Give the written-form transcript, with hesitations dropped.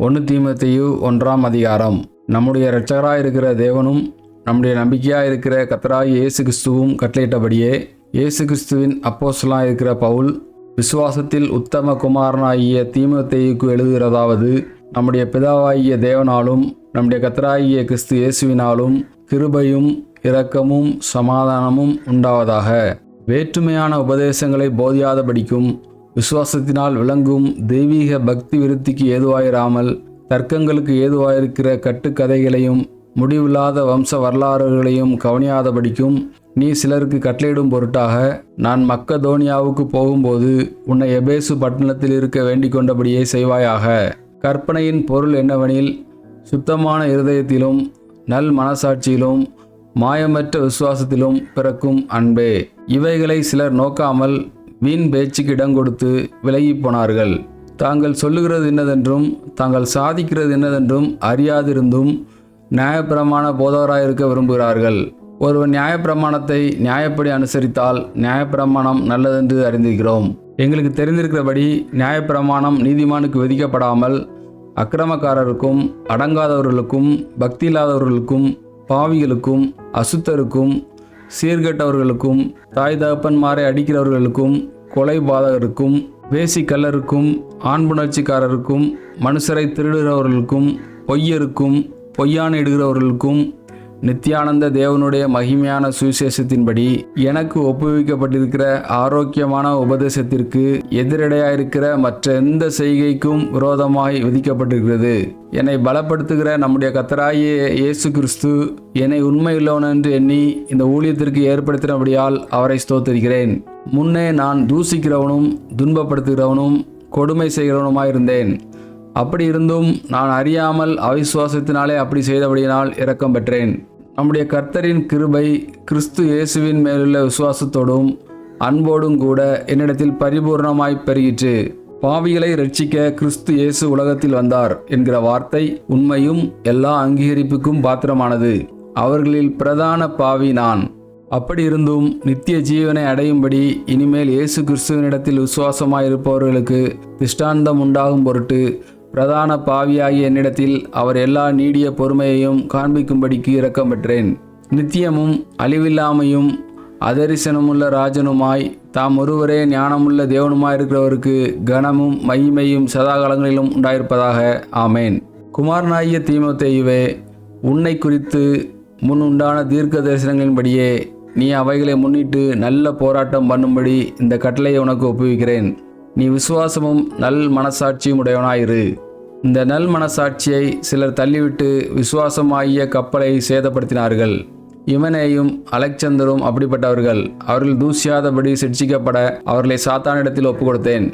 1 தீமோத்தேயு 1ஆம் அதிகாரம். நம்முடைய இரட்சகராய் இருக்கிற தேவனும் நம்முடைய நம்பிக்கையாக இருக்கிற கர்த்தராகிய இயேசு கிறிஸ்துவும் கட்டளையிட்டபடியே இயேசு கிறிஸ்துவின் அப்போஸ்தலனாய் இருக்கிற பவுல் விசுவாசத்தில் உத்தம குமாரனாகிய தீமோத்தேயுக்கு எழுதுகிறதாவது, நம்முடைய பிதாவாகிய தேவனாலும் நம்முடைய கர்த்தராகிய கிறிஸ்து இயேசுவினாலும் கிருபையும் இரக்கமும் சமாதானமும் உண்டாவதாக. வேற்றுமையான உபதேசங்களை போதியாதபடிக்கும் விசுவாசத்தினால் விளங்கும் தெய்வீக பக்தி விருத்திக்கு ஏதுவாயிராமல் தர்க்கங்களுக்கு ஏதுவாயிருக்கிற கட்டுக்கதைகளையும் முடிவில்லாத வம்ச வரலாறுகளையும் கவனியாதபடிக்கும் நீ சிலருக்கு கட்டளையிடும் பொருட்டாக நான் மக்கதோனியாவுக்கு போகும்போது உன்னை எபேசு பட்டணத்தில் இருக்க வேண்டிக் கொண்டபடியே செய்வாயாக. கற்பனையின் பொருள் என்னவெனில், சுத்தமான இருதயத்திலும் நல் மனசாட்சியிலும் மாயமற்ற விசுவாசத்திலும் பிறக்கும் அன்பே. இவைகளை சிலர் நோக்காமல் வீண் பேச்சுக்கு இடம் கொடுத்து விலகி போனார்கள். தாங்கள் சொல்லுகிறது என்னதென்றும் தாங்கள் சாதிக்கிறது என்னதென்றும் அறியாதிருந்தும் நியாயப்பிரமாண போதகராயிருக்க விரும்புகிறார்கள். ஒருவன் நியாயப்பிரமாணத்தை நியாயப்படி அனுசரித்தால் நியாயப்பிரமாணம் நல்லதென்று அறிந்திருக்கிறோம். எங்களுக்கு தெரிந்திருக்கிறபடி நியாயப்பிரமாணம் நீதிமானுக்கு விதிக்கப்படாமல் அக்கிரமக்காரருக்கும் அடங்காதவர்களுக்கும் பக்தி இல்லாதவர்களுக்கும் பாவிகளுக்கும் அசுத்தருக்கும் சீர்கெட்டவர்களுக்கும் தாய் தகப்பன்மாரை அடிக்கிறவர்களுக்கும் கொலைபாதகருக்கும் வேசிக்கல்லருக்கும் ஆண்புணர்ச்சிக்காரருக்கும் மனுஷரை திருடுகிறவர்களுக்கும் பொய்யருக்கும் பொய்யானிடுகிறவர்களுக்கும் நித்தியானந்த தேவனுடைய மகிமையான சுவிசேஷத்தின்படி எனக்கு ஒப்புவிக்கப்பட்டிருக்கிற ஆரோக்கியமான உபதேசத்திற்கு எதிரடையாயிருக்கிற மற்ற எந்த செய்கைக்கும் விரோதமாய் விதிக்கப்பட்டிருக்கிறது. என்னை பலப்படுத்துகிற நம்முடைய கர்த்தராகிய இயேசு கிறிஸ்து என்னை உண்மையுள்ளவன் என்று எண்ணி இந்த ஊழியத்திற்கு ஏற்படுத்தினபடியால் அவரை ஸ்தோத்திரிக்கிறேன். முன்னே நான் தூசிக்கிறவனும் துன்பப்படுத்துகிறவனும் கொடுமை செய்கிறவனுமாயிருந்தேன். அப்படி இருந்தும் நான் அறியாமல் அவிசுவாசத்தினாலே அப்படி செய்தபடியினால் இரக்கம் பெற்றேன். நம்முடைய கர்த்தரின் கிருபை கிறிஸ்து இயேசுவின் மேலுள்ள விசுவாசத்தோடும் அன்போடும் கூட என்னிடத்தில் பரிபூர்ணமாய் பெருகிற்று. பாவிகளை ரட்சிக்க கிறிஸ்து இயேசு உலகத்தில் வந்தார் என்கிற வார்த்தை உண்மையும் எல்லா அங்கீகரிப்புக்கும் பாத்திரமானது. அவர்களில் பிரதான பாவி நான். அப்படி இருந்தும் நித்திய ஜீவனை அடையும்படி இனிமேல் இயேசு கிறிஸ்துவனிடத்தில் விசுவாசமாயிருப்பவர்களுக்கு திஷ்டாந்தம் உண்டாகும் பொருட்டு பிரதான பாவியாகிய என்னிடத்தில் அவர் எல்லா நீடிய பொறுமையையும் காண்பிக்கும்படிக்கு இரக்கம் பெற்றேன். நித்தியமும் அழிவில்லாமையும் அதரிசனமுள்ள ராஜனுமாய் தாம் ஒருவரே ஞானமுள்ள தேவனுமாயிருக்கிறவருக்கு கனமும் மகிமையும் சதாகாலங்களிலும் உண்டாயிருப்பதாக. ஆமேன். குமாரனாகிய தீமோத்தேயுவே, உன்னை குறித்து முன் உண்டான தீர்க்க தரிசனங்களின்படியே நீ அவைகளை முன்னிட்டு நல்ல போராட்டம் பண்ணும்படி இந்த கட்டளையை உனக்கு ஒப்புவிக்கிறேன். நீ விசுவாசமும் நல் மனசாட்சியும் உடையவனாயிரு. இந்த நல் மனசாட்சியை சிலர் தள்ளிவிட்டு விசுவாசமாகிய கப்பலை சேதப்படுத்தினார்கள். இவனேயும் அலெக்சந்தரும் அப்படிப்பட்டவர்கள். அவர்கள் தூசியாதபடி சிட்சிக்கப்பட அவர்களை சாத்தானிடத்தில் ஒப்புக் கொடுத்தேன்.